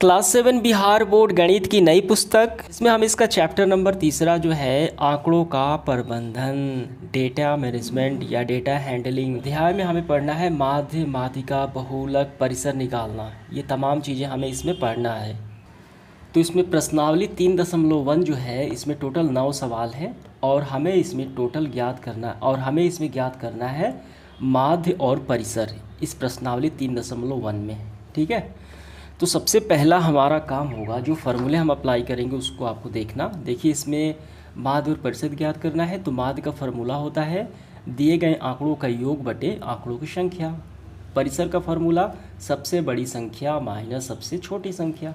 Class 7 Bihar board गणित की नई पुस्तक, इसमें हम इसका चैप्टर नंबर 3 जो है आंकड़ों का प्रबंधन, डेटा मैनेजमेंट या डेटा हैंडलिंग अध्याय में हमें पढ़ना है माध्य, माध्यिका, बहुलक, परिसर निकालना। ये तमाम चीज़ें हमें इसमें पढ़ना है। तो इसमें प्रश्नावली 3.1 जो है इसमें टोटल 9 सवाल हैं और हमें इसमें ज्ञात करना है माध्य और परिसर इस प्रश्नावली 3.1 में। ठीक है, तो सबसे पहला हमारा काम होगा, जो फार्मूले हम अप्लाई करेंगे उसको आपको देखना। देखिए, इसमें माध्य और परिसर ज्ञात करना है। तो माध्य का फार्मूला होता है दिए गए आंकड़ों का योग बटे आंकड़ों की संख्या। परिसर का फार्मूला सबसे बड़ी संख्या माइनस सबसे छोटी संख्या।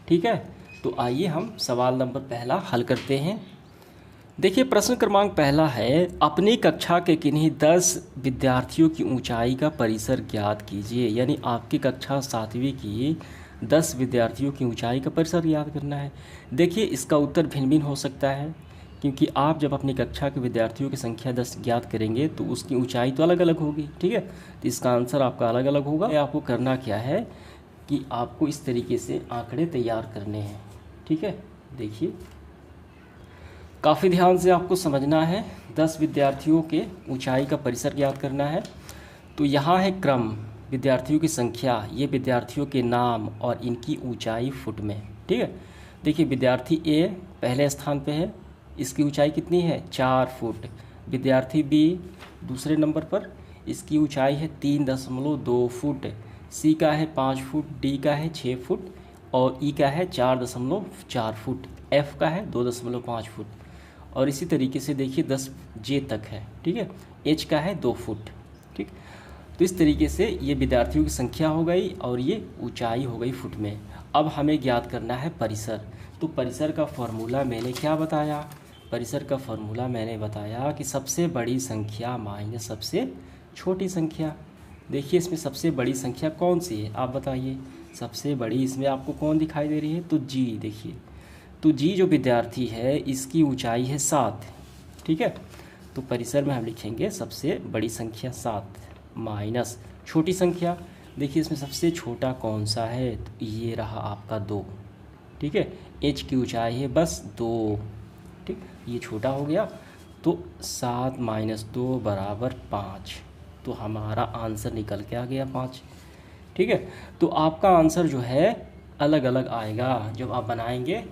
ठीक है, तो आइए हम सवाल नंबर पहला हल करते हैं। देखिए, प्रश्न क्रमांक पहला है, अपनी कक्षा के किन्हीं 10 विद्यार्थियों की ऊंचाई का परिसर ज्ञात कीजिए। यानी आपकी कक्षा 7वीं की 10 विद्यार्थियों की ऊंचाई का परिसर याद करना है। देखिए, इसका उत्तर भिन्न भिन्न हो सकता है, क्योंकि आप जब अपनी कक्षा के विद्यार्थियों की संख्या 10 ज्ञात करेंगे तो उसकी ऊंचाई तो अलग अलग होगी। ठीक है, तो इसका आंसर आपका अलग अलग होगा। आपको करना क्या है कि आपको इस तरीके से आंकड़े तैयार करने हैं। ठीक है, देखिए, काफ़ी ध्यान से आपको समझना है। 10 विद्यार्थियों के ऊंचाई का परिसर ज्ञात करना है। तो यहाँ है क्रम, विद्यार्थियों की संख्या, ये विद्यार्थियों के नाम और इनकी ऊंचाई फुट में। ठीक है, देखिए, विद्यार्थी ए पहले स्थान पे है, इसकी ऊंचाई कितनी है 4 फुट। विद्यार्थी बी दूसरे नंबर पर, इसकी ऊंचाई है 3.2 फुट। सी का है 5 फुट, डी का है 6 फुट और ई का है 4.4 फुट, एफ का है 2.5 फुट और इसी तरीके से देखिए 10 जे तक है। ठीक है, एच का है 2 फुट। ठीक, तो इस तरीके से ये विद्यार्थियों की संख्या हो गई और ये ऊंचाई हो गई फुट में। अब हमें ज्ञात करना है परिसर। तो परिसर का फॉर्मूला मैंने क्या बताया? परिसर का फॉर्मूला मैंने बताया कि सबसे बड़ी संख्या माइनस सबसे छोटी संख्या। देखिए, इसमें सबसे बड़ी संख्या कौन सी है आप बताइए? सबसे बड़ी इसमें आपको कौन दिखाई दे रही है? तो जी, देखिए, तो जी जो विद्यार्थी है इसकी ऊंचाई है 7। ठीक है, तो परिसर में हम लिखेंगे सबसे बड़ी संख्या 7 माइनस छोटी संख्या। देखिए, इसमें सबसे छोटा कौन सा है? तो ये रहा आपका 2। ठीक है, एच की ऊंचाई है बस 2। ठीक, ये छोटा हो गया। तो 7 माइनस 2 बराबर 5। तो हमारा आंसर निकल के आ गया 5। ठीक है, तो आपका आंसर जो है अलग अलग आएगा जब आप बनाएंगे।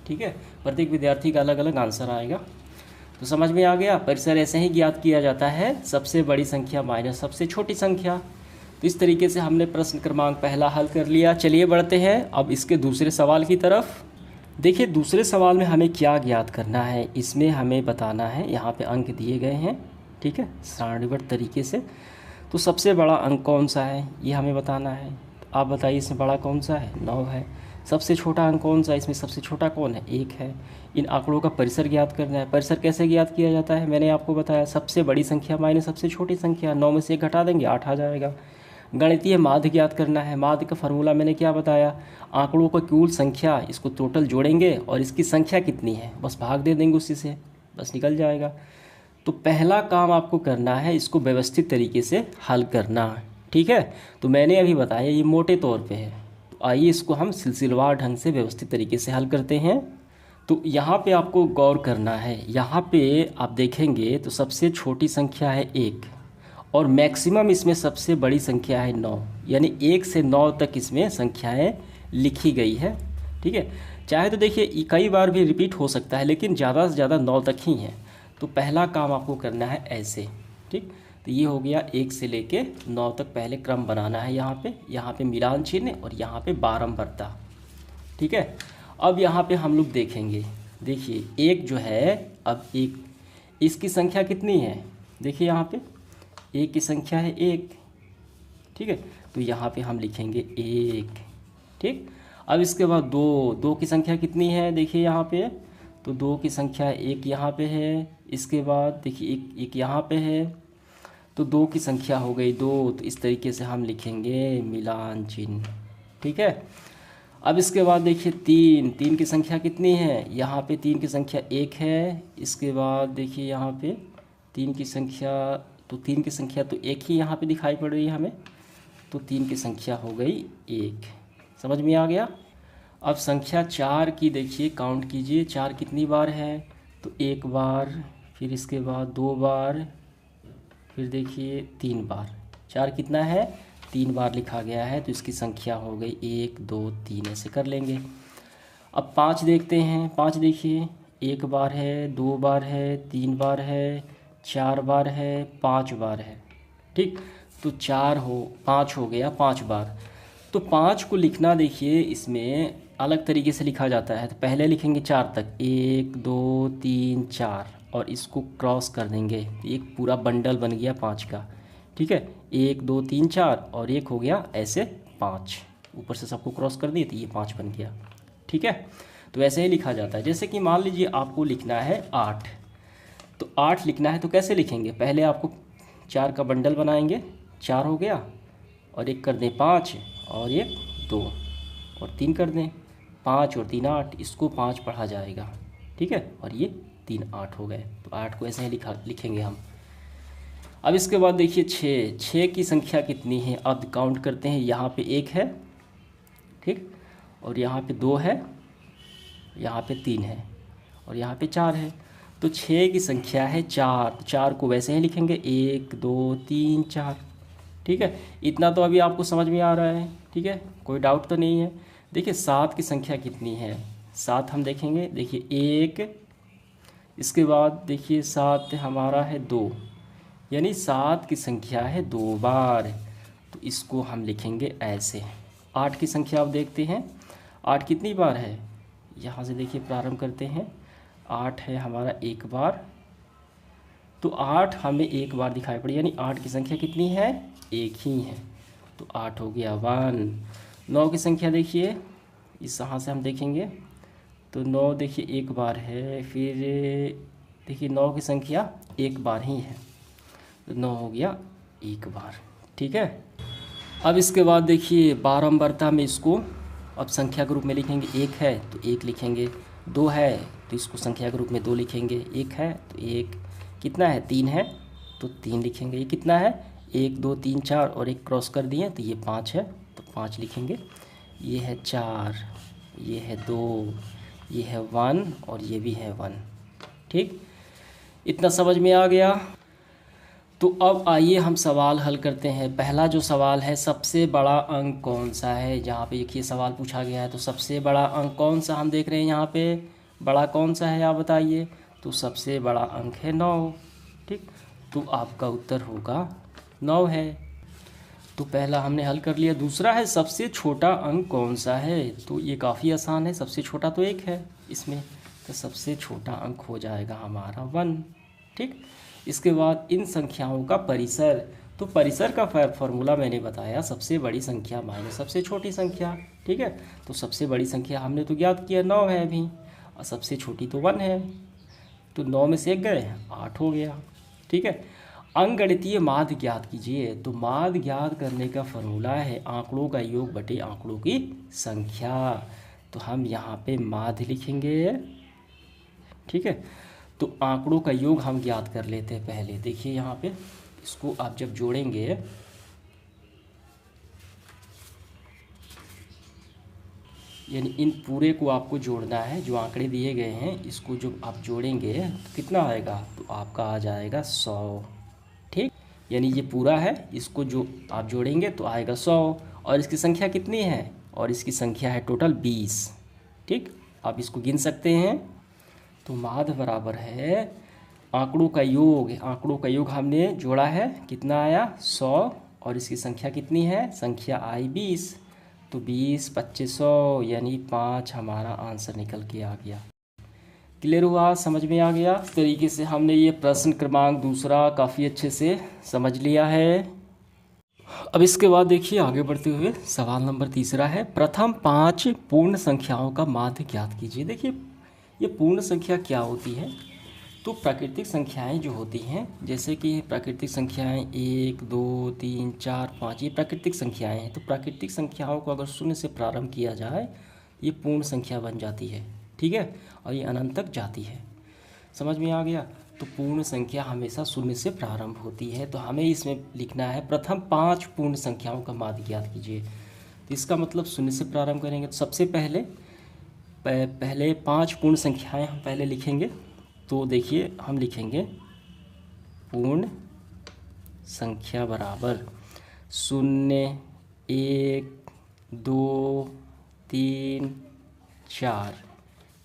ठीक है, प्रत्येक विद्यार्थी का अलग अलग आंसर आएगा। तो समझ में आ गया, परिसर ऐसे ही ज्ञात किया जाता है, सबसे बड़ी संख्या माइनस सबसे छोटी संख्या। तो इस तरीके से हमने प्रश्न क्रमांक पहला हल कर लिया। चलिए बढ़ते हैं अब इसके दूसरे सवाल की तरफ। देखिए, दूसरे सवाल में हमें क्या ज्ञात करना है, इसमें हमें बताना है। यहाँ पे अंक दिए गए हैं। ठीक है, सारणीबद्ध तरीके से। तो सबसे बड़ा अंक कौन सा है ये हमें बताना है। तो आप बताइए, इसमें बड़ा कौन सा है? 9 है। सबसे छोटा अंक कौन सा है? इसमें सबसे छोटा कौन है? 1 है। इन आंकड़ों का परिसर ज्ञात करना है। परिसर कैसे ज्ञात किया जाता है? मैंने आपको बताया, सबसे बड़ी संख्या माइनस सबसे छोटी संख्या। 9 में से 1 घटा देंगे 8 आ जाएगा। गणितीय माध्य ज्ञात करना है। माध्य का फार्मूला मैंने क्या बताया? आंकड़ों का कुल संख्या, इसको टोटल जोड़ेंगे और इसकी संख्या कितनी है बस भाग दे देंगे उसी से, बस निकल जाएगा। तो पहला काम आपको करना है, इसको व्यवस्थित तरीके से हल करना। ठीक है, तो मैंने अभी बताया ये मोटे तौर पे है। तो आइए इसको हम सिलसिलेवार ढंग से व्यवस्थित तरीके से हल करते हैं। तो यहाँ पे आपको गौर करना है। यहाँ पे आप देखेंगे तो सबसे छोटी संख्या है 1 और मैक्सिमम इसमें सबसे बड़ी संख्या है 9। यानी 1 से 9 तक इसमें संख्याएं लिखी गई है। ठीक है, चाहे तो देखिए कई बार भी रिपीट हो सकता है, लेकिन ज़्यादा से ज़्यादा 9 तक ही है। तो पहला काम आपको करना है ऐसे। ठीक, तो ये हो गया 1 से लेके 9 तक पहले क्रम बनाना है। यहाँ पे मिलान चिन्ह और यहाँ पे बारंबारता। ठीक है, अब यहाँ पे हम लोग देखेंगे। देखिए, 1 जो है, अब 1 इसकी संख्या कितनी है? देखिए, यहाँ पे 1 की संख्या है 1। ठीक है, तो यहाँ पे हम लिखेंगे 1। ठीक, अब इसके बाद 2 की संख्या कितनी है? देखिए यहाँ पे, तो 2 की संख्या 1 यहाँ पे है। इसके बाद देखिए एक यहाँ पे है, तो 2 की संख्या हो गई 2। तो इस तरीके से हम लिखेंगे मिलान चिन्ह। ठीक है, अब इसके बाद देखिए 3 की संख्या कितनी है? यहाँ पे 3 की संख्या 1 है। इसके बाद देखिए यहाँ पे 3 की संख्या, तो 3 की संख्या तो 1 ही यहाँ पे दिखाई पड़ रही है हमें। तो 3 की संख्या हो गई 1। समझ में आ गया? अब संख्या 4 की देखिए, काउंट कीजिए 4 कितनी बार है, तो 1 बार, फिर इसके बाद 2 बार, फिर देखिए 3 बार। 4 कितना है, 3 बार लिखा गया है, तो इसकी संख्या हो गई 1 2 3, ऐसे कर लेंगे। अब 5 देखते हैं। 5 देखिए, 1 बार है, 2 बार है, 3 बार है, 4 बार है, 5 बार है। ठीक, तो 5 हो गया 5 बार। तो 5 को लिखना देखिए इसमें अलग तरीके से लिखा जाता है। तो पहले लिखेंगे 4 तक, 1 2 3 4, और इसको क्रॉस कर देंगे, एक पूरा बंडल बन गया 5 का। ठीक है, 1 2 3 4, और एक हो गया ऐसे 5, ऊपर से सबको क्रॉस कर दिए तो ये 5 बन गया। ठीक है, तो ऐसे ही लिखा जाता है। जैसे कि मान लीजिए आपको लिखना है 8, तो 8 लिखना है तो कैसे लिखेंगे, पहले आपको 4 का बंडल बनाएंगे, 4 हो गया, और एक कर दें 5, और एक 2, और 3 कर दें, 5 और 3 8, इसको 5 पढ़ा जाएगा। ठीक है, और ये 3 8 हो गए, तो 8 को ऐसे ही लिखेंगे हम। अब इसके बाद देखिए 6 की संख्या कितनी है, अब काउंट करते हैं। यहाँ पे 1 है, ठीक, और यहाँ पे 2 है, यहाँ पे 3 है, और यहाँ पे 4 है। तो 6 की संख्या है 4, तो 4 को वैसे ही लिखेंगे 1 2 3 4। ठीक है, इतना तो अभी आपको समझ में आ रहा है। ठीक है, कोई डाउट तो नहीं है। देखिए 7 की संख्या कितनी है, 7 हम देखेंगे, देखिए 1, इसके बाद देखिए 7 हमारा है 2, यानी 7 की संख्या है 2 बार, तो इसको हम लिखेंगे ऐसे। 8 की संख्या आप देखते हैं, 8 कितनी बार है, यहाँ से देखिए प्रारंभ करते हैं। 8 है हमारा 1 बार, तो 8 हमें 1 बार दिखाई पड़ी, यानी 8 की संख्या कितनी है, 1 ही है, तो 8 हो गया 1। 9 की संख्या देखिए, इस यहाँ से हम देखेंगे तो 9 देखिए 1 बार है, फिर देखिए 9 की संख्या 1 बार ही है, तो 9 हो गया 1 बार। ठीक है, अब इसके बाद देखिए बारंबारता में इसको अब संख्या के रूप में लिखेंगे। 1 है तो 1 लिखेंगे, 2 है तो इसको संख्या के रूप में 2 लिखेंगे, 1 है तो 1, कितना है 3 है तो 3 लिखेंगे, ये कितना है 1 2 3 4, और एक क्रॉस कर दिए तो ये 5 है, तो 5 लिखेंगे। ये है 4, ये है 2, ये है 1, और ये भी है 1। ठीक, इतना समझ में आ गया। तो अब आइए हम सवाल हल करते हैं। पहला जो सवाल है, सबसे बड़ा अंक कौन सा है, जहाँ पे देखिए सवाल पूछा गया है, तो सबसे बड़ा अंक कौन सा हम देख रहे हैं यहाँ पे, बड़ा कौन सा है आप बताइए, तो सबसे बड़ा अंक है 9। ठीक, तो आपका उत्तर होगा 9 है। तो पहला हमने हल कर लिया। दूसरा है सबसे छोटा अंक कौन सा है, तो ये काफ़ी आसान है, सबसे छोटा तो 1 है इसमें, तो सबसे छोटा अंक हो जाएगा हमारा 1। ठीक, इसके बाद इन संख्याओं का परिसर, तो परिसर का फॉर्मूला मैंने बताया, सबसे बड़ी संख्या माइनस सबसे छोटी संख्या। ठीक है, तो सबसे बड़ी संख्या हमने तो ज्ञात किया 9 है अभी, और सबसे छोटी तो 1 है, तो 9 में से 1 गए 8 हो गया। ठीक है, अंकगणितीय माध्य ज्ञात कीजिए, तो माध्य ज्ञात करने का फॉर्मूला है आंकड़ों का योग बटे आंकड़ों की संख्या, तो हम यहाँ पे माध्य लिखेंगे। ठीक है, तो आंकड़ों का योग हम ज्ञात कर लेते हैं पहले। देखिए यहाँ पे इसको आप जब जोड़ेंगे, यानी इन पूरे को आपको जोड़ना है, जो आंकड़े दिए गए हैं इसको जो आप जोड़ेंगे तो कितना आएगा, तो आपका आ जाएगा 100। ठीक, यानी ये पूरा है, इसको जो आप जोड़ेंगे तो आएगा 100, और इसकी संख्या कितनी है, और इसकी संख्या है टोटल 20। ठीक, आप इसको गिन सकते हैं। तो माध्य बराबर है आंकड़ों का योग, आंकड़ों का योग हमने जोड़ा है, कितना आया 100, और इसकी संख्या कितनी है, संख्या आई 20, तो 20 25 100, यानी 5 हमारा आंसर निकल के आ गया। क्लियर हुआ, समझ में आ गया। इस तरीके से हमने ये प्रश्न क्रमांक दूसरा काफ़ी अच्छे से समझ लिया है। अब इसके बाद देखिए आगे बढ़ते हुए सवाल नंबर तीसरा है, प्रथम 5 पूर्ण संख्याओं का माध्य ज्ञात कीजिए। देखिए ये पूर्ण संख्या क्या होती है, तो प्राकृतिक संख्याएं जो होती हैं, जैसे कि प्राकृतिक संख्याएं 1 2 3 4 5, ये प्राकृतिक संख्याएं हैं। तो प्राकृतिक संख्याओं को अगर शून्य से प्रारंभ किया जाए, ये पूर्ण संख्या बन जाती है। ठीक है, और ये अनंत तक जाती है। समझ में आ गया। तो पूर्ण संख्या हमेशा शून्य से प्रारंभ होती है, तो हमें इसमें लिखना है प्रथम 5 पूर्ण संख्याओं का माध्य ज्ञात कीजिए। तो इसका मतलब शून्य से प्रारंभ करेंगे, तो सबसे पहले पहले 5 पूर्ण संख्याएं हम पहले लिखेंगे। तो देखिए हम लिखेंगे पूर्ण संख्या बराबर 0, 1, 2, 3, 4।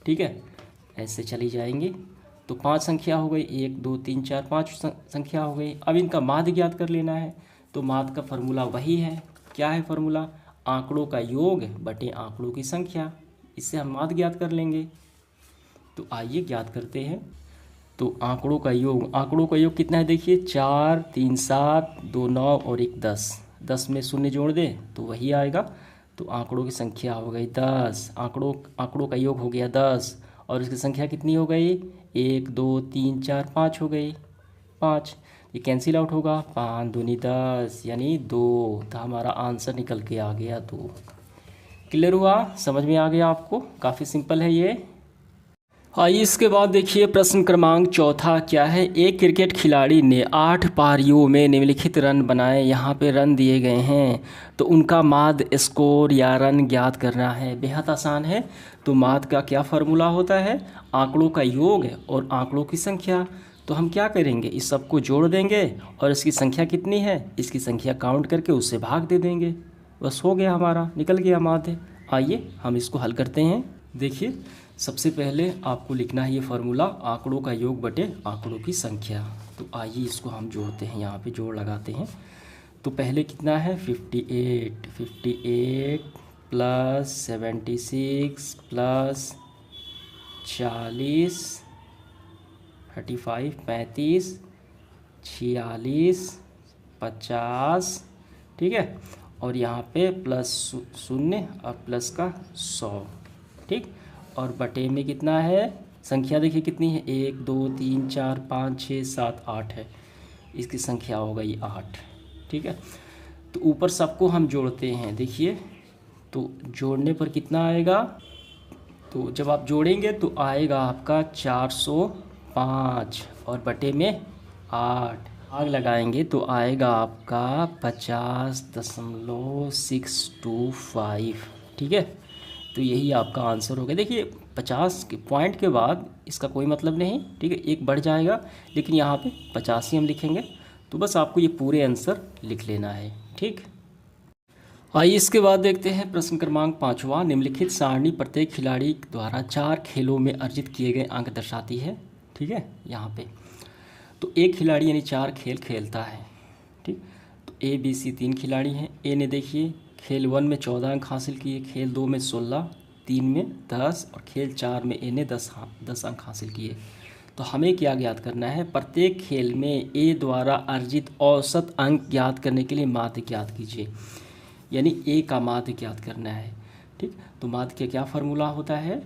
ठीक है, ऐसे चली जाएंगी। तो 5 संख्या हो गई, 1, 2, 3, 4, 5 संख्या हो गई। अब इनका माध्य ज्ञात कर लेना है। तो माध्य का फॉर्मूला वही है। क्या है फॉर्मूला? आंकड़ों का योग बटे आंकड़ों की संख्या। इससे हम माध्य ज्ञात कर लेंगे। तो आइए ज्ञात करते हैं। तो आंकड़ों का योग कितना है? देखिए 4, 3, 7, 2, 9 और 1, 10। 10 में शून्य जोड़ दे तो वही आएगा। तो आंकड़ों की संख्या हो गई 10। आंकड़ों का योग हो गया 10 और इसकी संख्या कितनी हो गई? 1, 2, 3, 4, 5 हो गई। 5 ये कैंसिल आउट होगा। 5 दूनी 10 यानी 2। तो हमारा आंसर निकल के आ गया 2। क्लियर हुआ? समझ में आ गया आपको? काफ़ी सिंपल है ये। आइए इसके बाद देखिए प्रश्न क्रमांक 4 क्या है। एक क्रिकेट खिलाड़ी ने 8 पारियों में निम्नलिखित रन बनाए। यहाँ पे रन दिए गए हैं तो उनका माध्य स्कोर या रन ज्ञात करना है। बेहद आसान है। तो माध्य का क्या फार्मूला होता है? आंकड़ों का योग और आंकड़ों की संख्या। तो हम क्या करेंगे? इस सबको जोड़ देंगे और इसकी संख्या कितनी है इसकी संख्या काउंट करके उससे भाग दे देंगे। बस हो गया, हमारा निकल गया माध्य। आइए हम इसको हल करते हैं। देखिए सबसे पहले आपको लिखना है ये फार्मूला, आंकड़ों का योग बटे आंकड़ों की संख्या। तो आइए इसको हम जोड़ते हैं, यहाँ पे जोड़ लगाते हैं। तो पहले कितना है? 58 प्लस 76 प्लस 40, 35, 35, 46, 50। ठीक है, और यहाँ पे प्लस 0 और प्लस का 100। ठीक, और बटे में कितना है? संख्या देखिए कितनी है? 1, 2, 3, 4, 5, 6, 7, 8 है। इसकी संख्या हो गई 8। ठीक है, तो ऊपर सबको हम जोड़ते हैं। देखिए तो जोड़ने पर कितना आएगा? तो जब आप जोड़ेंगे तो आएगा आपका 405 और बटे में 8 भाग लगाएंगे तो आएगा आपका 50.625। ठीक है, तो यही आपका आंसर हो गया। देखिए 50 के पॉइंट के बाद इसका कोई मतलब नहीं। ठीक है, एक बढ़ जाएगा लेकिन यहाँ पे 50 ही हम लिखेंगे। तो बस आपको ये पूरे आंसर लिख लेना है। ठीक, आइए इसके बाद देखते हैं प्रश्न क्रमांक 5वां। निम्नलिखित सारणी प्रत्येक खिलाड़ी द्वारा 4 खेलों में अर्जित किए गए अंक दर्शाती है। ठीक है, यहाँ पे तो एक खिलाड़ी यानी 4 खेल खेलता है। ठीक, तो ए बी सी 3 खिलाड़ी हैं। ए ने देखिए खेल 1 में 14 अंक हासिल किए, खेल 2 में 16, 3 में 10 और खेल 4 में ए ने 10 अंक हासिल किए। तो हमें क्या ज्ञात करना है? प्रत्येक खेल में ए द्वारा अर्जित औसत अंक ज्ञात करने के लिए माध्य ज्ञात कीजिए, यानी ए का माध्य ज्ञात करना है। ठीक, तो माध्य का क्या फार्मूला होता है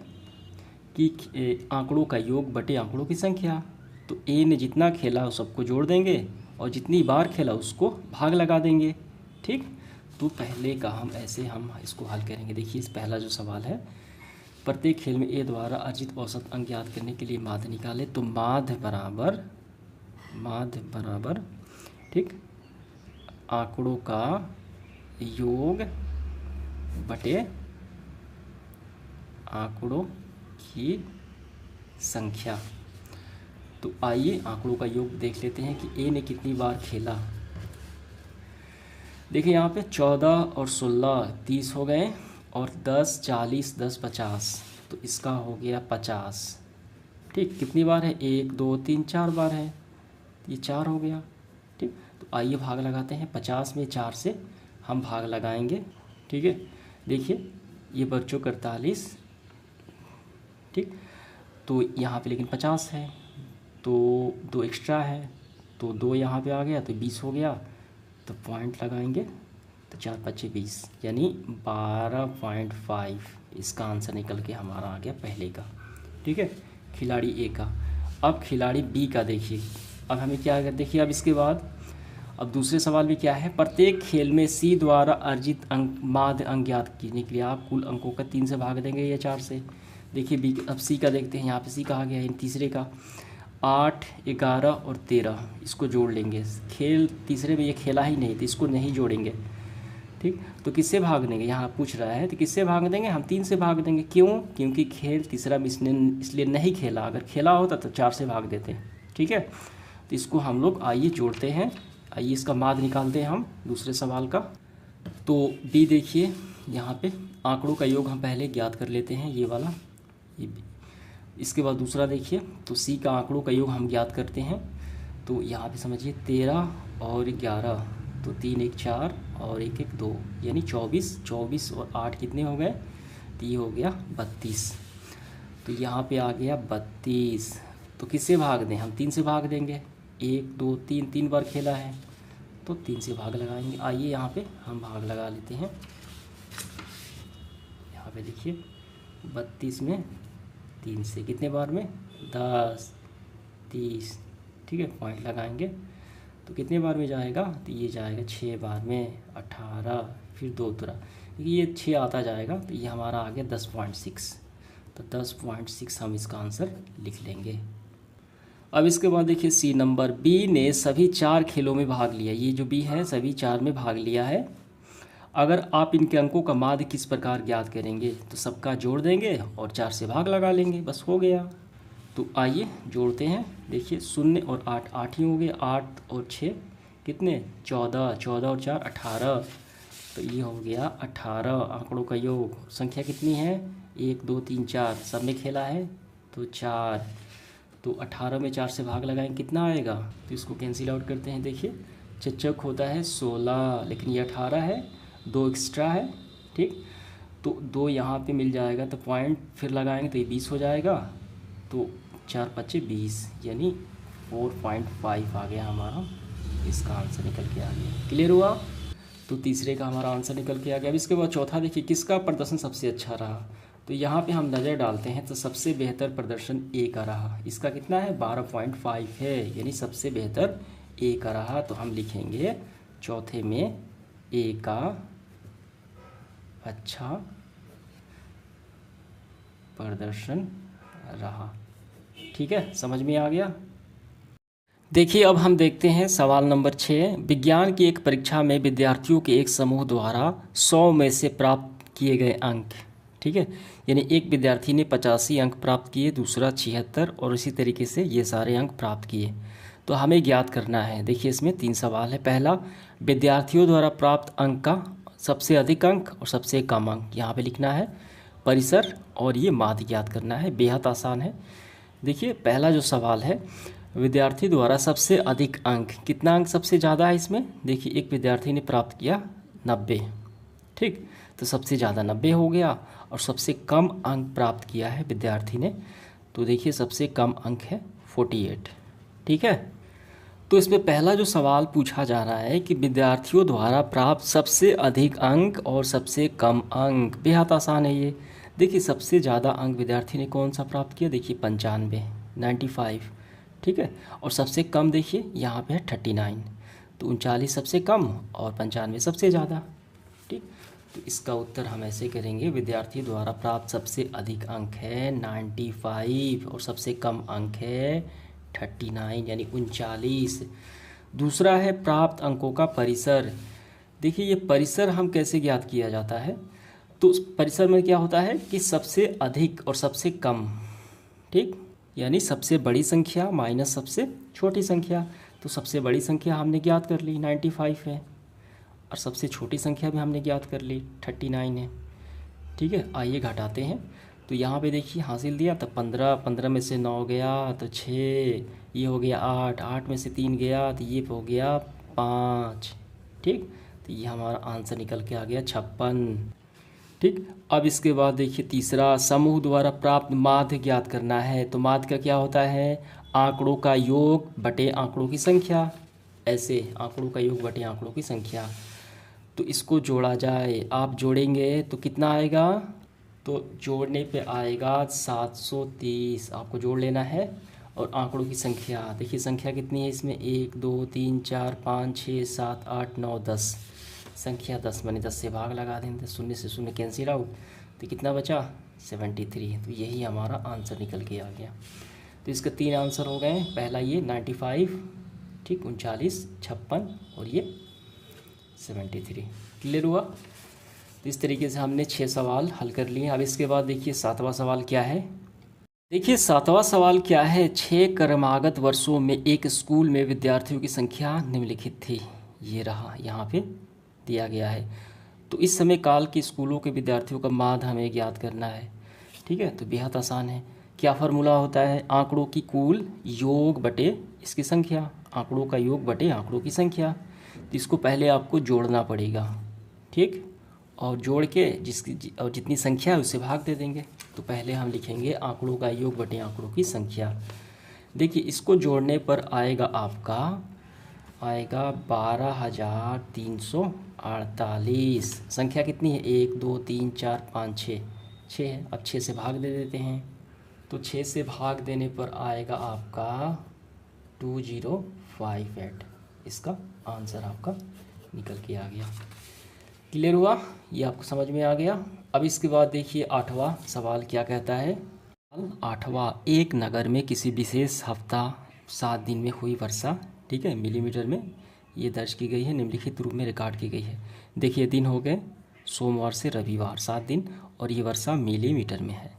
कि आंकड़ों का योग बटे आंकड़ों की संख्या। तो ए ने जितना खेला उस सबको जोड़ देंगे और जितनी बार खेला उसको भाग लगा देंगे। ठीक, तो पहले का हम इसको हल करेंगे। देखिए इस पहला जो सवाल है, प्रत्येक खेल में ए द्वारा अर्जित औसत अंक ज्ञात करने के लिए माध्य निकाले। तो माध्य बराबर ठीक आंकड़ों का योग बटे आंकड़ों की संख्या। तो आइए आंकड़ों का योग देख लेते हैं कि ए ने कितनी बार खेला। देखिए यहाँ पे 14 और 16 30 हो गए और 10 40 10 50, तो इसका हो गया 50। ठीक, कितनी बार है? 1 2 3 4 बार है, ये 4 हो गया। ठीक, तो आइए भाग लगाते हैं। 50 में 4 से हम भाग लगाएंगे। ठीक है, देखिए ये बच्चों 48। ठीक, तो यहाँ पे लेकिन 50 है तो 2 एक्स्ट्रा है, तो 2 यहाँ पे आ गया तो 20 हो गया। तो पॉइंट लगाएंगे तो 4 5 20 यानी 12.5 इसका आंसर निकल के हमारा आ गया पहले का। ठीक है, खिलाड़ी ए का। अब खिलाड़ी बी का देखिए, अब हमें क्या कर देखिए अब इसके बाद अब दूसरे सवाल में क्या है? प्रत्येक खेल में सी द्वारा अर्जित अंक माध्य अंक ज्ञात करने के लिए आप कुल अंकों का 3 से भाग देंगे या 4 से। देखिए बी, अब सी का देखते हैं। यहाँ पे सी कहा गया है तीसरे का 8 11 और 13 इसको जोड़ लेंगे। खेल तीसरे में ये खेला ही नहीं तो इसको नहीं जोड़ेंगे। ठीक। तो किससे भाग देंगे, यहाँ पूछ रहा है तो किससे भाग देंगे, हम 3 से भाग देंगे। क्यों, क्योंकि खेल तीसरा में इसलिए नहीं खेला, अगर खेला होता तो 4 से भाग देते। ठीक है, तो इसको हम लोग आइए जोड़ते हैं। आइए इसका माध्य निकालते हैं हम दूसरे सवाल का। तो बी देखिए यहाँ पे आंकड़ों का योग हम पहले ज्ञात कर लेते हैं, ये वाला, ये बी। इसके बाद दूसरा देखिए, तो सी का आंकड़ों का योग हम ज्ञात करते हैं। तो यहाँ पे समझिए 13 और 11, तो 3 1 4 और 1 1 2, यानी 24। 24 और 8 कितने हो गए, तो ये हो गया 32। तो यहाँ पे आ गया 32। तो किससे भाग दें, हम 3 से भाग देंगे। 1 2 3, 3 बार खेला है तो 3 से भाग लगाएंगे। आइए यहाँ पे हम भाग लगा लेते हैं। यहाँ पे देखिए 32 में 3 से कितने बार में, 10 30। ठीक है, पॉइंट लगाएंगे तो कितने बार में जाएगा, तो ये जाएगा 6 बार में, 18, फिर 2 तुरा, ये 6 आता जाएगा, तो ये हमारा आ गया 10.6। तो 10.6 हम इसका आंसर लिख लेंगे। अब इसके बाद देखिए सी नंबर, बी ने सभी 4 खेलों में भाग लिया। ये जो बी है सभी 4 में भाग लिया है। अगर आप इनके अंकों का माध्य किस प्रकार ज्ञात करेंगे, तो सबका जोड़ देंगे और 4 से भाग लगा लेंगे, बस हो गया। तो आइए जोड़ते हैं। देखिए 0 और 8, 8 ही हो गए। 8 और 6 कितने, 14, 14 और 4 18। तो ये हो गया 18 आंकड़ों का योग। संख्या कितनी है, 1 2 3 4, सब में खेला है तो 4। तो 18 में 4 से भाग लगाएंगे, कितना आएगा, तो इसको कैंसिल आउट करते हैं। देखिए चच्चक होता है 16, लेकिन ये 18 है, 2 एक्स्ट्रा है। ठीक, तो 2 यहाँ पे मिल जाएगा, तो पॉइंट फिर लगाएंगे तो ये 20 हो जाएगा। तो 4 5 20, यानी 4.5 आ गया हमारा, इसका आंसर निकल के आ गया। क्लियर हुआ, तो तीसरे का हमारा आंसर निकल के आ गया। अब इसके बाद चौथा देखिए, किसका प्रदर्शन सबसे अच्छा रहा। तो यहाँ पे हम नज़र डालते हैं तो सबसे बेहतर प्रदर्शन ए का रहा। इसका कितना है, 12.5 है, यानी सबसे बेहतर ए का रहा। तो हम लिखेंगे चौथे में ए का अच्छा प्रदर्शन रहा। ठीक है, समझ में आ गया। देखिए अब हम देखते हैं सवाल नंबर 6। विज्ञान की एक परीक्षा में विद्यार्थियों के एक समूह द्वारा 100 में से प्राप्त किए गए अंक, ठीक है, यानी एक विद्यार्थी ने 85 अंक प्राप्त किए, दूसरा 76, और इसी तरीके से ये सारे अंक प्राप्त किए। तो हमें ज्ञात करना है। देखिए इसमें 3 सवाल है। पहला, विद्यार्थियों द्वारा प्राप्त अंक का सबसे अधिक अंक और सबसे कम अंक यहाँ पे लिखना है। परिसर और ये माध्य ज्ञात करना है, बेहद आसान है। देखिए पहला जो सवाल है, विद्यार्थी द्वारा सबसे अधिक अंक, कितना अंक सबसे ज़्यादा है इसमें, देखिए एक विद्यार्थी ने प्राप्त किया 90, ठीक, तो सबसे ज़्यादा 90 हो गया। और सबसे कम अंक प्राप्त किया है विद्यार्थी ने, तो देखिए सबसे कम अंक है 48, ठीक है। तो इसमें पहला जो सवाल पूछा जा रहा है कि विद्यार्थियों द्वारा प्राप्त सबसे अधिक अंक और सबसे कम अंक, बेहद आसान है ये। देखिए सबसे ज़्यादा अंक विद्यार्थी ने कौन सा प्राप्त किया, देखिए 95, ठीक है। और सबसे कम देखिए यहाँ पे है 39, तो 39 सबसे कम और 95 सबसे ज़्यादा, ठीक। तो इसका उत्तर हम ऐसे करेंगे, विद्यार्थी द्वारा प्राप्त सबसे अधिक अंक है 95 और सबसे कम अंक है 39, यानी 39। दूसरा है प्राप्त अंकों का परिसर। देखिए ये परिसर हम कैसे ज्ञात किया जाता है, तो परिसर में क्या होता है कि सबसे अधिक और सबसे कम, ठीक, यानी सबसे बड़ी संख्या माइनस सबसे छोटी संख्या। तो सबसे बड़ी संख्या हमने ज्ञात कर ली 95 है, और सबसे छोटी संख्या भी हमने ज्ञात कर ली 39 है, ठीक है। आइए घटाते हैं। तो यहाँ पे देखिए हासिल दिया तो 15, 15 में से 9 गया तो 6, ये हो गया 8, 8 में से 3 गया तो ये हो गया 5, ठीक। तो ये हमारा आंसर निकल के आ गया 56, ठीक। अब इसके बाद देखिए तीसरा, समूह द्वारा प्राप्त माध्य ज्ञात करना है। तो माध्य का क्या होता है, आंकड़ों का योग बटे आंकड़ों की संख्या, ऐसे आंकड़ों का योग बटे आंकड़ों की संख्या। तो इसको जोड़ा जाए, आप जोड़ेंगे तो कितना आएगा, तो जोड़ने पे आएगा 730, आपको जोड़ लेना है। और आंकड़ों की संख्या, देखिए संख्या कितनी है इसमें, 1 2 3 4 5 6 7 8 9 10, संख्या 10, मैंने 10 से भाग लगा देंगे, 0 से 0 कैंसिल आउट, तो कितना बचा 73। तो यही हमारा आंसर निकल के आ गया। तो इसका 3 आंसर हो गए, पहला ये 95, ठीक, 39, 56 और ये 73। क्लियर हुआ। तो इस तरीके से हमने 6 सवाल हल कर लिए। अब इसके बाद देखिए 7वां सवाल क्या है। देखिए 7वां सवाल क्या है। 6 क्रमागत वर्षों में एक स्कूल में विद्यार्थियों की संख्या निम्नलिखित थी। ये रहा, यहाँ पे दिया गया है। तो इस समय काल के स्कूलों के विद्यार्थियों का माध्य हमें ज्ञात करना है। ठीक है, तो बेहद आसान है। क्या फार्मूला होता है, आंकड़ों की कुल योग बटे इसकी संख्या, आंकड़ों का योग बटे आंकड़ों की संख्या। तो इसको पहले आपको जोड़ना पड़ेगा, ठीक, और जोड़ के और जितनी संख्या है उससे भाग दे देंगे। तो पहले हम लिखेंगे आंकड़ों का योग बटे आंकड़ों की संख्या। देखिए इसको जोड़ने पर आएगा आपका 12,348। संख्या कितनी है, 1 2 3 4 5 6, 6 है। अब 6 से भाग दे देते हैं। तो 6 से भाग देने पर आएगा आपका 2058। इसका आंसर आपका निकल के आ गया। क्लियर हुआ, ये आपको समझ में आ गया। अब इसके बाद देखिए 8वां सवाल क्या कहता है। 8वां, एक नगर में किसी विशेष हफ्ता 7 दिन में हुई वर्षा, ठीक है, मिलीमीटर में ये दर्ज की गई है, निम्नलिखित रूप में रिकॉर्ड की गई है। देखिए दिन हो गए सोमवार से रविवार 7 दिन, और ये वर्षा मिलीमीटर में है।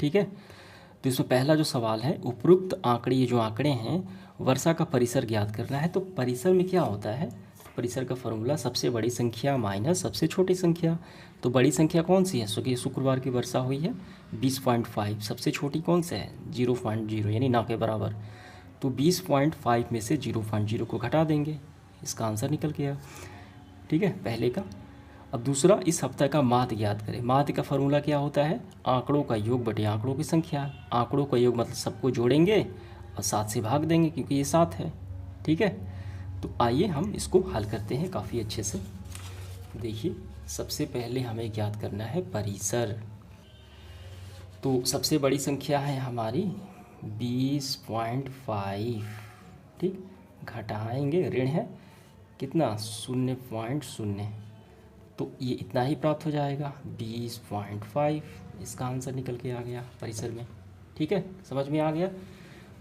ठीक है, तो इसमें पहला जो सवाल है, उपरोक्त आंकड़े, ये जो आंकड़े हैं वर्षा का परिसर ज्ञात करना है। तो परिसर में क्या होता है, परिसर का फॉर्मूला सबसे बड़ी संख्या माइनस सबसे छोटी संख्या। तो बड़ी संख्या कौन सी है, शुक्रवार की वर्षा हुई है 20.5। सबसे छोटी कौन सा है, 0.0, यानी ना के बराबर। तो 20.5 में से 0.0 को घटा देंगे, इसका आंसर निकल गया। ठीक है, पहले का। अब दूसरा, इस हफ्ते का माध्य ज्ञात करें। माध्य का फॉर्मूला क्या होता है, आंकड़ों का योग बटे आंकड़ों की संख्या। आंकड़ों का योग मतलब सबको जोड़ेंगे और 7 से भाग देंगे क्योंकि ये 7 है। ठीक है, तो आइए हम इसको हल करते हैं काफ़ी अच्छे से। देखिए सबसे पहले हमें ज्ञात करना है परिसर। तो सबसे बड़ी संख्या है हमारी 20.5, ठीक, घटाएंगे, ऋण है कितना 0.0, तो ये इतना ही प्राप्त हो जाएगा 20.5। इसका आंसर निकल के आ गया परिसर में। ठीक है, समझ में आ गया।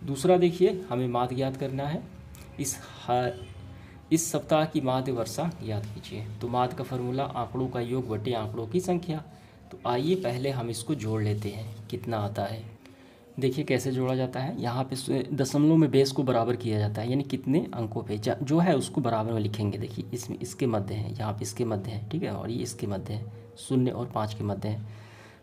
दूसरा देखिए, हमें माध्य ज्ञात करना है। इस सप्ताह की माध्य वर्षा याद कीजिए। तो माध्य का फॉर्मूला आंकड़ों का योग बटे आंकड़ों की संख्या। तो आइए पहले हम इसको जोड़ लेते हैं, कितना आता है। देखिए कैसे जोड़ा जाता है, यहाँ पे दशमलव में बेस को बराबर किया जाता है, यानी कितने अंकों पे जो है उसको बराबर में लिखेंगे। देखिए इसमें इसके मध्य है, यहाँ पे इसके मध्य है, ठीक है, और ये इसके मध्य है, 0 और 5 के मध्य है।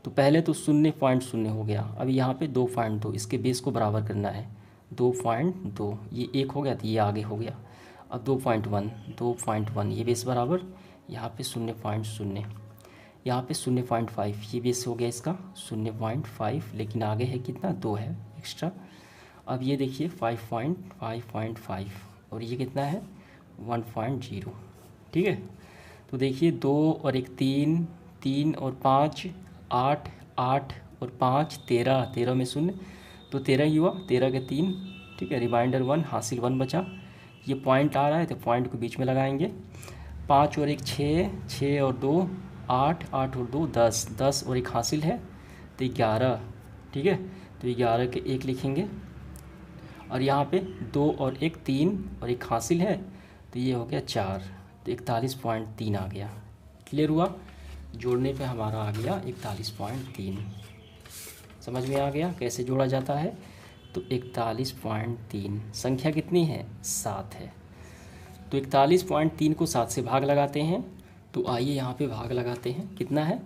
तो पहले तो 0.0 हो गया। अब यहाँ पे 2.2, इसके बेस को बराबर करना है, 2.2, ये 1 हो गया तो ये आगे हो गया। अब 2.1, ये बेस बराबर, यहाँ पे 0.0, यहाँ पे 0.5, ये बेस हो गया इसका 0.5, लेकिन आगे है कितना 2 है एक्स्ट्रा। अब ये देखिए 5.5 और ये कितना है 1.0। ठीक है, तो देखिए 2 और 1 3, 3 और 5 8, 8 और 5 13, 13 में 0, तो 13 ही हुआ, 13 के 3, ठीक है, रिमाइंडर 1, हासिल 1 बचा। ये पॉइंट आ रहा है तो पॉइंट को बीच में लगाएंगे। 5 और 1 6, 6 और 2 8, 8 और 2 10, 10 और 1 हासिल है तो 11। ठीक है, तो 11 के 1 लिखेंगे, और यहाँ पे 2 और 1 3 और 1 हासिल है तो ये हो गया 4, तो 41.3 आ गया। क्लियर हुआ, जोड़ने पे हमारा आ गया 41.3। समझ में आ गया कैसे जोड़ा जाता है। तो 41.3, संख्या कितनी है 7 है। तो 41.3 को 7 से भाग लगाते हैं। तो आइए यहाँ पे भाग लगाते हैं, कितना है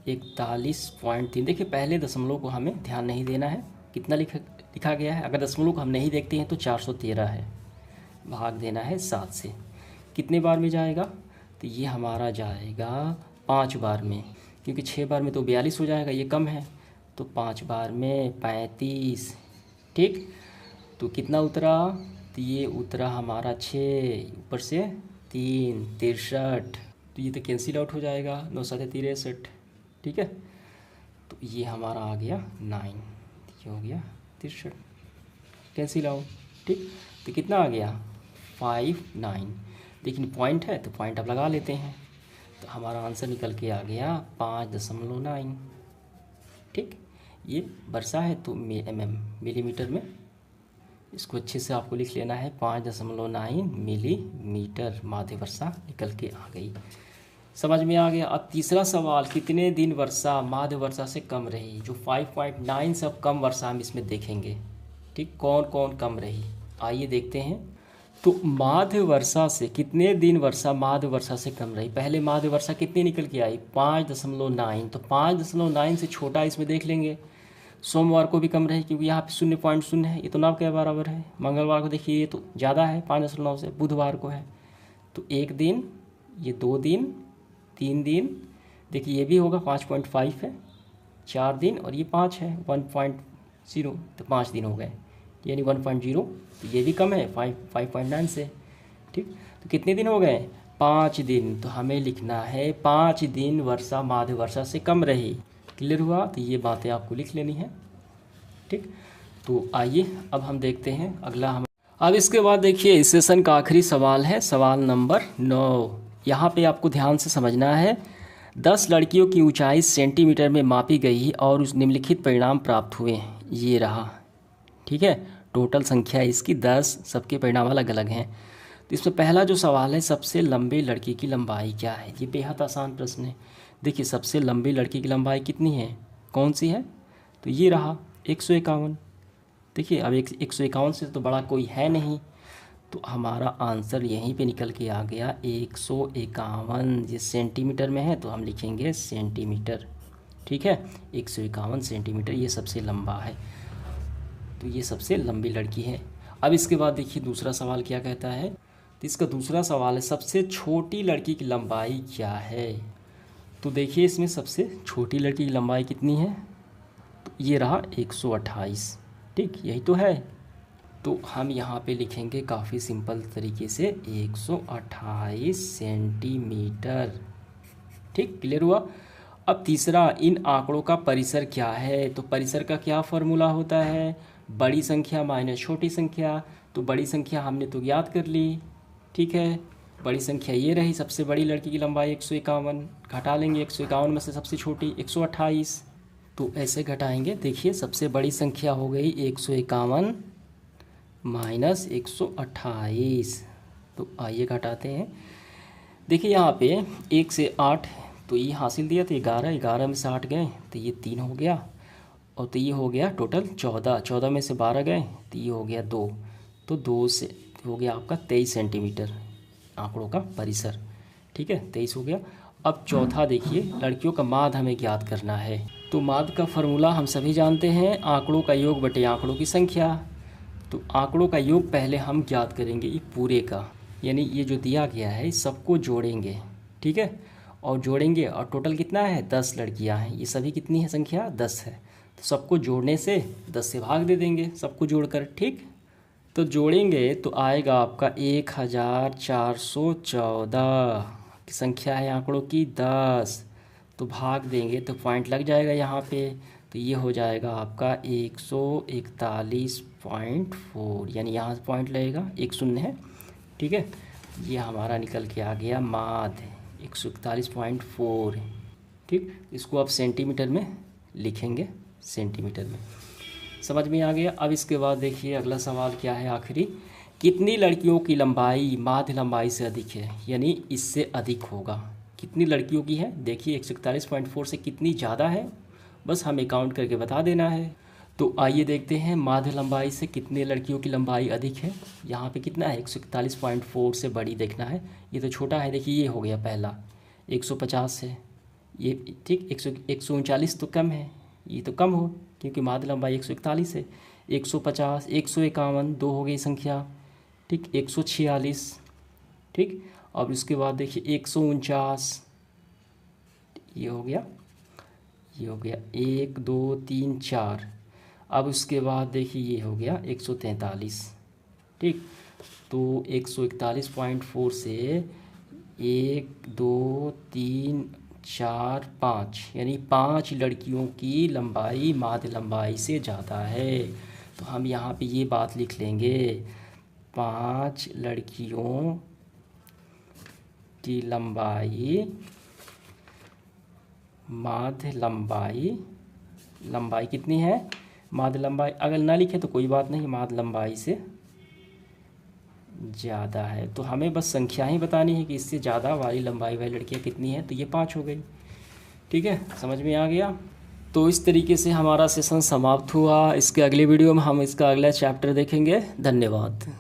41.3। देखिए पहले दशमलव को हमें ध्यान नहीं देना है, कितना लिखा गया है। अगर दशमलव को हम नहीं देखते हैं तो 413 है, भाग देना है 7 से। कितने बार में जाएगा, तो ये हमारा जाएगा 5 बार में, क्योंकि 6 बार में तो 42 हो जाएगा, ये कम है। तो 5 बार में 35। ठीक, तो कितना उतरा, तो ये उतरा हमारा 6, ऊपर से 3, 63, तो ये तो कैंसिल आउट हो जाएगा, 9 7 63। ठीक है, तो ये हमारा आ गया 9, ये हो गया 63, कैंसिल आउट। ठीक, तो कितना आ गया 59, लेकिन पॉइंट है तो पॉइंट अब लगा लेते हैं। तो हमारा आंसर निकल के आ गया 5.9। ठीक, ये वर्षा है तो मिलीमीटर में, इसको अच्छे से आपको लिख लेना है, 5.9 मिलीमीटर माध्य वर्षा निकल के आ गई। समझ में आ गया। अब तीसरा सवाल, कितने दिन वर्षा माध्य वर्षा से कम रही। जो 5.9 से अब कम वर्षा हम इसमें देखेंगे। ठीक, कौन कौन कम रही, आइए देखते हैं। तो माध्य वर्षा से कितने दिन वर्षा माध्य वर्षा से कम रही। पहले माध्य वर्षा कितनी निकल के आई, 5.9। तो 5.9 से छोटा इसमें देख लेंगे। सोमवार को भी कम रही क्योंकि यहाँ पे 0.0 है, ये तो ना क्या बराबर है। मंगलवार को देखिए ये तो ज़्यादा है 5.9 से। बुधवार को है तो 1 दिन, ये 2 दिन, 3 दिन, देखिए ये भी होगा 5.5 है, 4 दिन, और ये 5 है 1.0, तो 5 दिन हो गए, यानी 1.0। तो ये भी कम है 5.9 से। ठीक, तो कितने दिन हो गए, 5 दिन। तो हमें लिखना है 5 दिन वर्षा माध्य वर्षा से कम रही। क्लियर हुआ, तो ये बातें आपको लिख लेनी है। ठीक, तो आइए अब हम देखते हैं अगला। हम अब इसके बाद देखिए इस सेशन का आखिरी सवाल है, सवाल नंबर 9। यहाँ पे आपको ध्यान से समझना है। 10 लड़कियों की ऊंचाई सेंटीमीटर में मापी गई और उस निम्नलिखित परिणाम प्राप्त हुए। ये रहा, ठीक है, टोटल संख्या इसकी 10, सबके परिणाम अलग अलग हैं। तो इसमें पहला जो सवाल है, सबसे लंबे लड़के की लंबाई क्या है। ये बेहद आसान प्रश्न है। देखिए सबसे लंबी लड़की की लंबाई कितनी है, कौन सी है, तो ये रहा 151। देखिए अब 151 से तो बड़ा कोई है नहीं, तो हमारा आंसर यहीं पे निकल के आ गया 151। ये सेंटीमीटर में है तो हम लिखेंगे सेंटीमीटर। ठीक है, 151 सेंटीमीटर ये सबसे लंबा है, तो ये सबसे लंबी लड़की है। अब इसके बाद देखिए दूसरा सवाल क्या कहता है। तो इसका दूसरा सवाल है, सबसे छोटी लड़की की लंबाई क्या है। तो देखिए इसमें सबसे छोटी लड़की की लंबाई कितनी है, तो ये रहा 128। ठीक, यही तो है। तो हम यहाँ पे लिखेंगे काफ़ी सिंपल तरीके से 128 सेंटीमीटर। ठीक, क्लियर हुआ। अब तीसरा, इन आंकड़ों का परिसर क्या है। तो परिसर का क्या फॉर्मूला होता है, बड़ी संख्या माइनस छोटी संख्या। तो बड़ी संख्या हमने तो याद कर ली, ठीक है, बड़ी संख्या ये रही। सबसे बड़ी लड़की की लंबाई 151, घटा लेंगे 151 में से सबसे छोटी 128, तो ऐसे घटाएंगे। देखिए सबसे बड़ी संख्या हो गई 151 माइनस 128। तो आइए घटाते हैं। देखिए यहाँ पे 1 से 8, तो ये हासिल दिया तो 11, 11 में से 8 गए तो ये 3 हो गया, और तो ये हो गया टोटल 14, 14 में से 12 गए तो ये हो गया 2, तो 2 से हो गया आपका 23 सेंटीमीटर आंकड़ों का परिसर। ठीक है, 23 हो गया। अब चौथा देखिए, लड़कियों का माध्य हमें ज्ञात करना है। तो माध्य का फॉर्मूला हम सभी जानते हैं, आंकड़ों का योग बटे आंकड़ों की संख्या। तो आंकड़ों का योग पहले हम ज्ञात करेंगे ये पूरे का, यानी ये जो दिया गया है सबको जोड़ेंगे। ठीक है, और जोड़ेंगे, और टोटल कितना है 10 लड़कियां हैं, ये सभी कितनी है संख्या 10 है। तो सबको जोड़ने से 10 से भाग दे देंगे सबको जोड़कर। ठीक, तो जोड़ेंगे तो आएगा आपका 1414 की संख्या है आंकड़ों की 10। तो भाग देंगे तो पॉइंट लग जाएगा यहाँ पे, तो ये हो जाएगा आपका 141.4, यानी यहाँ पॉइंट लगेगा, एक शून्य है। ठीक है, ये हमारा निकल के आ गया माध्य 141.4। ठीक, इसको आप सेंटीमीटर में लिखेंगे, सेंटीमीटर में। समझ में आ गया। अब इसके बाद देखिए अगला सवाल क्या है आखिरी, कितनी लड़कियों की लंबाई माध्य लंबाई से अधिक है, यानी इससे अधिक होगा। कितनी लड़कियों की है, देखिए 141.4 से कितनी ज़्यादा है, बस हमें काउंट करके बता देना है। तो आइए देखते हैं माध्य लंबाई से कितने लड़कियों की लंबाई अधिक है। यहाँ पे कितना है 141.4 से बड़ी देखना है, ये तो छोटा है। देखिए ये हो गया पहला 150 है ये, ठीक, 139 तो कम है, ये तो कम हो क्योंकि माध्य लंबाई 141 है। 150, 151, 2 हो गई संख्या। ठीक, 146। ठीक, अब इसके बाद देखिए 149, ये हो गया, ये हो गया 1 2 3 4। अब उसके बाद देखिए ये हो गया 143। ठीक, तो 141.4 से 1 2 3 4 5, यानी 5 लड़कियों की लंबाई माध्य लंबाई से ज़्यादा है। तो हम यहाँ पे ये बात लिख लेंगे, 5 लड़कियों की लंबाई माध्य लंबाई, लंबाई कितनी है माध्य लंबाई, अगर ना लिखे तो कोई बात नहीं, माध्य लंबाई से ज़्यादा है, तो हमें बस संख्या ही बतानी है कि इससे ज़्यादा वाली लंबाई वाली लड़कियाँ कितनी हैं, तो ये 5 हो गई। ठीक है, समझ में आ गया। तो इस तरीके से हमारा सेशन समाप्त हुआ। इसके अगले वीडियो में हम इसका अगला चैप्टर देखेंगे। धन्यवाद।